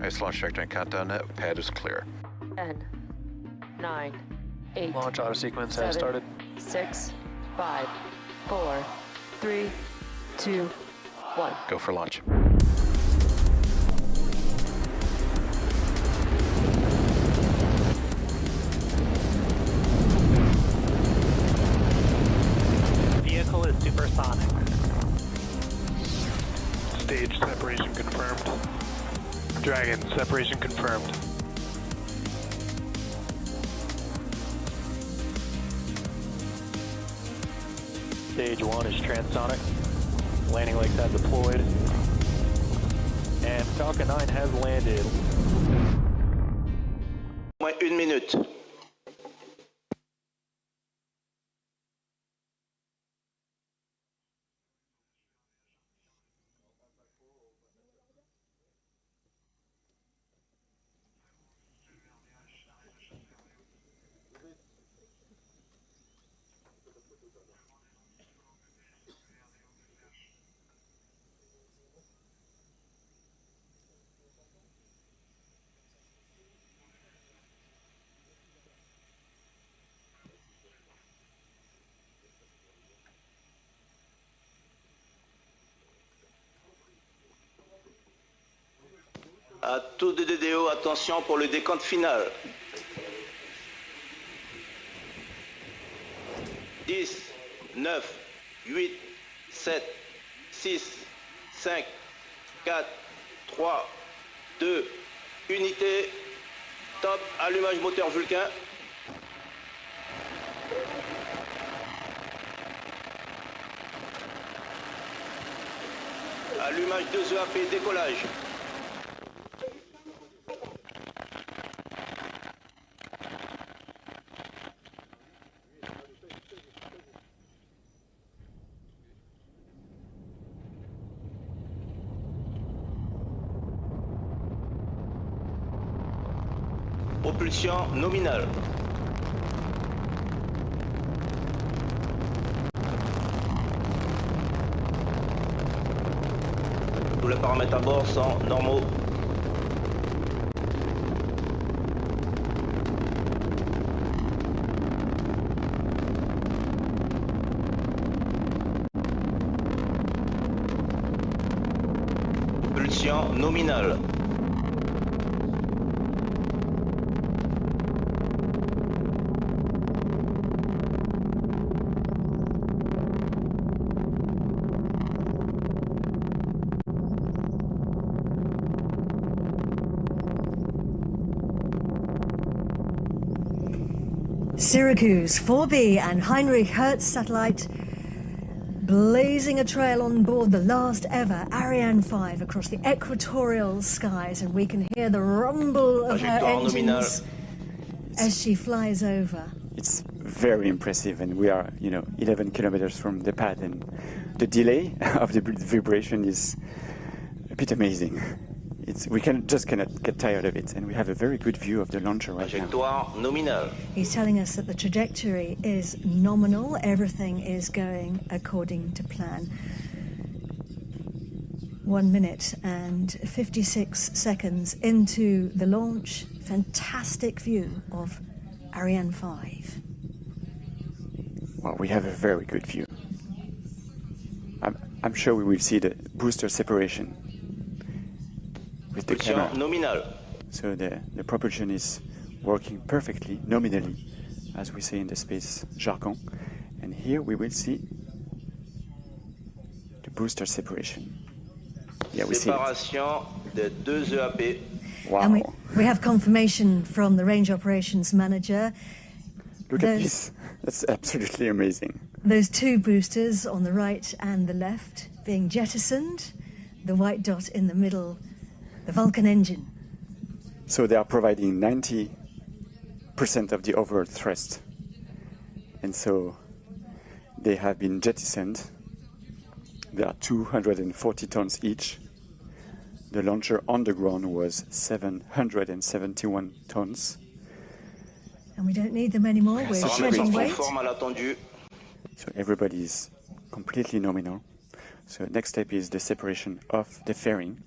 Base launch trajectory countdown net. Pad is clear. 10, 9, 8. Launch auto sequence 7, has started. 6, 5, 4, 3, 2, 1. Go for launch. Vehicle is supersonic. Stage separation confirmed. Dragon, separation confirmed. Stage 1 is transonic. Landing legs have deployed. And Falcon 9 has landed. Moins 1 minute. À tous de DDO, attention pour le décompte final. 10, 9, 8, 7, 6, 5, 4, 3, 2, unité, top, allumage moteur Vulcain. Allumage 2 EAP, décollage. Propulsion nominale. Tous les paramètres à bord sont normaux. Propulsion nominale. Syracuse 4B and Heinrich Hertz satellite blazing a trail on board the last ever Ariane 5 across the equatorial skies, and we can hear the rumble of her engines as she flies over. It's very impressive, and we are, 11 kilometers from the pad, and the delay of the vibration is a bit amazing. We cannot get tired of it, and we have a very good view of the launcher right now. Nominal. He's telling us that the trajectory is nominal, everything is going according to plan. 1 minute and 56 seconds into the launch. Fantastic view of Ariane 5. Well, we have a very good view. I'm sure we will see the booster separation with the camera. Nominal. So the propulsion is working perfectly, nominally, as we say in the space jargon. And here we will see the booster separation. Yeah, we see it. Séparation de 2 EAP. Wow. And we have confirmation from the range operations manager. Look at this. That's absolutely amazing. Those two boosters on the right and the left being jettisoned. The white dot in the middle, the Vulcan engine. So they are providing 90% of the overall thrust. And so they have been jettisoned. They are 240 tons each. The launcher on the ground was 771 tons. And we don't need them anymore, we're shedding weight. So everybody is completely nominal. So next step is the separation of the fairing.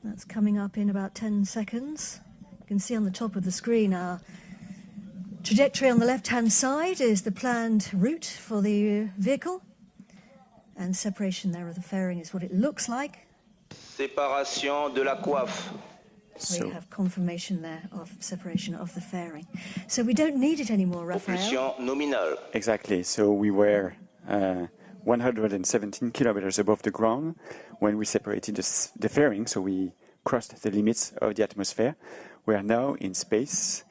That's coming up in about 10 seconds. You can see on the top of the screen our trajectory on the left-hand side is the planned route for the vehicle. And separation there of the fairing is what it looks like. Séparation de la coiffe. We have confirmation there of separation of the fairing. So we don't need it anymore, Raphael. Propulsion nominale. Exactly. So we were 117 kilometers above the ground when we separated the fairing, so we crossed the limits of the atmosphere. We are now in space,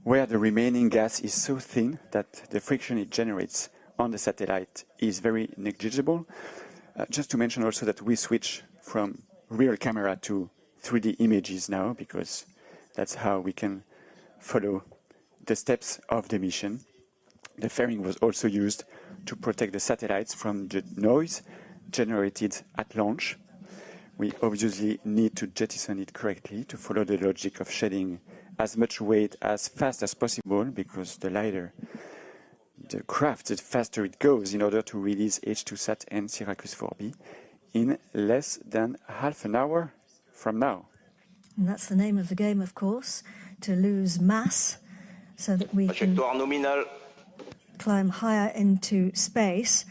where the remaining gas is so thin that the friction it generates on the satellite is very negligible. Just to mention also that we switch from real camera to 3D images now, because that's how we can follow the steps of the mission. The fairing was also used to protect the satellites from the noise generated at launch. We obviously need to jettison it correctly to follow the logic of shedding as much weight as fast as possible, because the lighter the craft, the faster it goes, in order to release H2Sat and Syracuse 4B in less than half an hour from now. And that's the name of the game, of course, to lose mass so that we can climb higher into space.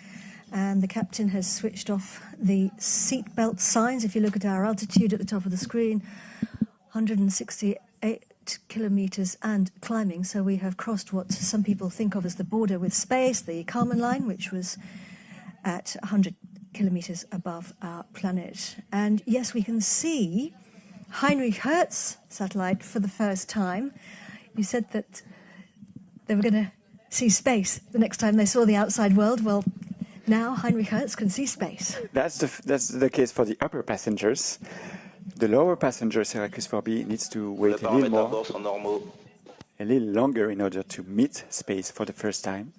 And the captain has switched off the seatbelt signs. If you look at our altitude at the top of the screen, 168 kilometers and climbing. So we have crossed what some people think of as the border with space, the Kármán line, which was at 100 kilometers above our planet. And yes, we can see Heinrich Hertz satellite for the first time. You said that they were going to see space the next time they saw the outside world. Well, now Heinrich Hertz can see space. That's the case for the upper passengers. The lower passenger, Syracuse 4B, needs to wait a little longer in order to meet space for the first time.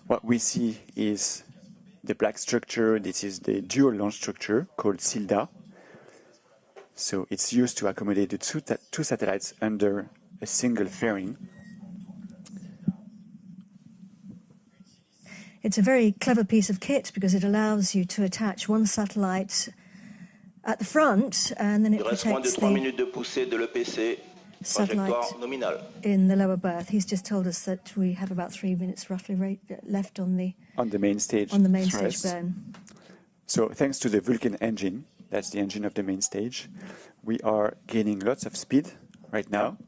What we see is the black structure. This is the dual launch structure called SILDA. So it's used to accommodate the two satellites under a single fairing. It's a very clever piece of kit because it allows you to attach one satellite at the front, and then it protects the satellite in the lower berth. He's just told us that we have about 3 minutes roughly left on the main stage burn. So thanks to the Vulcan engine, that's the engine of the main stage, we are gaining lots of speed right now.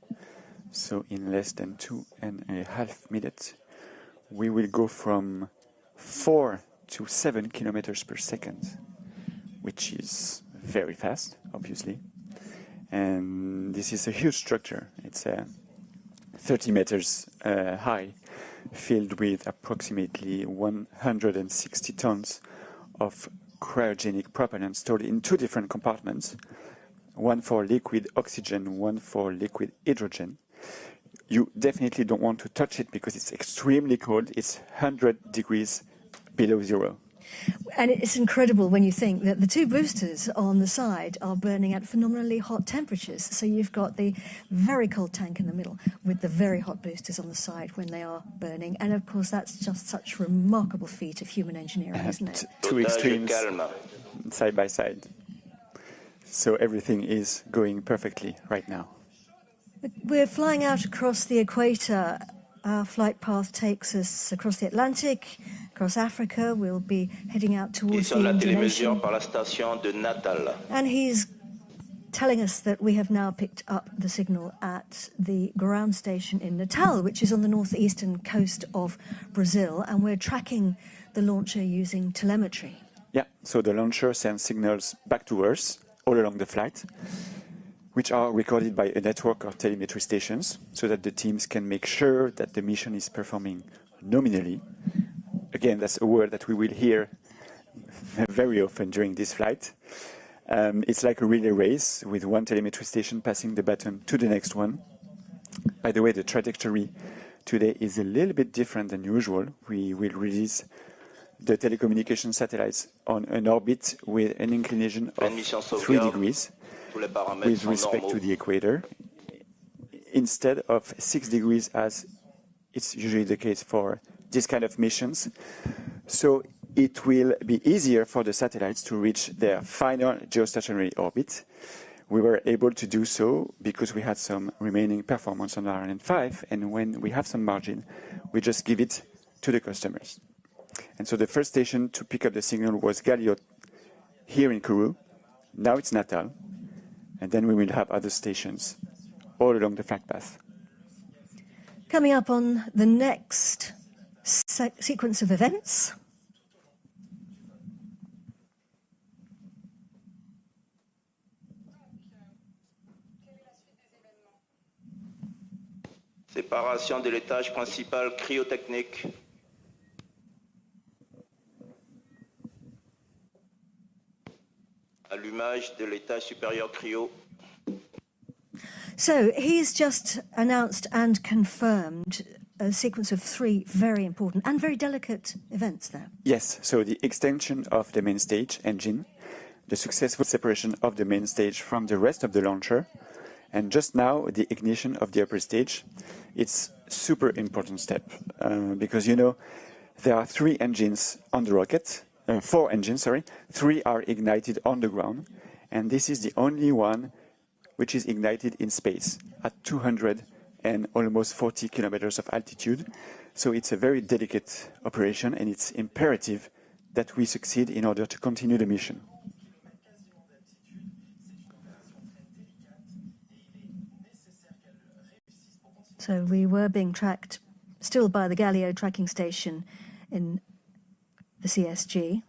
So in less than 2.5 minutes, we will go from 4 to 7 kilometers per second, which is very fast, obviously. And this is a huge structure. It's 30 meters high, filled with approximately 160 tons of cryogenic propellant stored in 2 different compartments, one for liquid oxygen, one for liquid hydrogen. You definitely don't want to touch it because it's extremely cold. It's 100 degrees below zero. And it's incredible when you think that the 2 boosters on the side are burning at phenomenally hot temperatures. So you've got the very cold tank in the middle with the very hot boosters on the side when they are burning. And of course, that's just such a remarkable feat of human engineering, isn't it? 2 extremes side by side. So everything is going perfectly right now. We're flying out across the equator. Our flight path takes us across the Atlantic, across Africa. We'll be heading out towards the Indonesian. And he's telling us that we have now picked up the signal at the ground station in Natal, which is on the northeastern coast of Brazil, and we're tracking the launcher using telemetry. Yeah, so the launcher sends signals back to Earth all along the flight, which are recorded by a network of telemetry stations so that the teams can make sure that the mission is performing nominally. Again, that's a word that we will hear very often during this flight. It's like a relay race with one telemetry station passing the baton to the next one. By the way, the trajectory today is a little bit different than usual. We will release the telecommunication satellites on an orbit with an inclination of 3 degrees. With respect to the equator, instead of 6 degrees as it's usually the case for this kind of missions. So it will be easier for the satellites to reach their final geostationary orbit. We were able to do so because we had some remaining performance on Ariane 5, and when we have some margin, we just give it to the customers. And so the first station to pick up the signal was Galileo here in Kourou. Now it's Natal, and then we will have other stations all along the flight path. Coming up on the next sequence of events. Séparation de l'étage principal cryotechnique. Allumage de l'étage supérieur cryo. So he's just announced and confirmed a sequence of 3 very important and very delicate events there. Yes, so the extension of the main stage engine, the successful separation of the main stage from the rest of the launcher, and just now the ignition of the upper stage. It's super important step because, you know, there are 3 engines on the rocket, 4 engines, sorry, 3 are ignited on the ground, and this is the only one which is ignited in space at 200 and almost 40 kilometers of altitude. So it's a very delicate operation, and it's imperative that we succeed in order to continue the mission. So we were being tracked still by the Galileo tracking station in the CSG.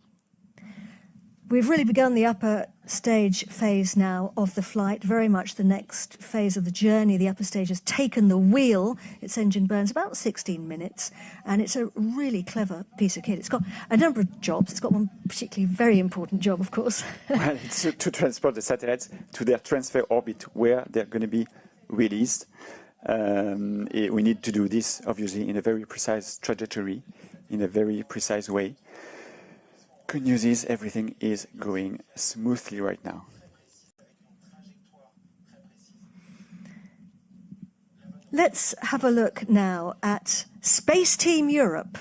We've really begun the upper stage phase now of the flight, very much the next phase of the journey. The upper stage has taken the wheel. Its engine burns about 16 minutes, and it's a really clever piece of kit. It's got a number of jobs. It's got one particularly very important job, of course. Well, it's to transport the satellites to their transfer orbit where they're going to be released. We need to do this, obviously, in a very precise trajectory, in a very precise way. Good news is everything is going smoothly right now. Let's have a look now at Space Team Europe.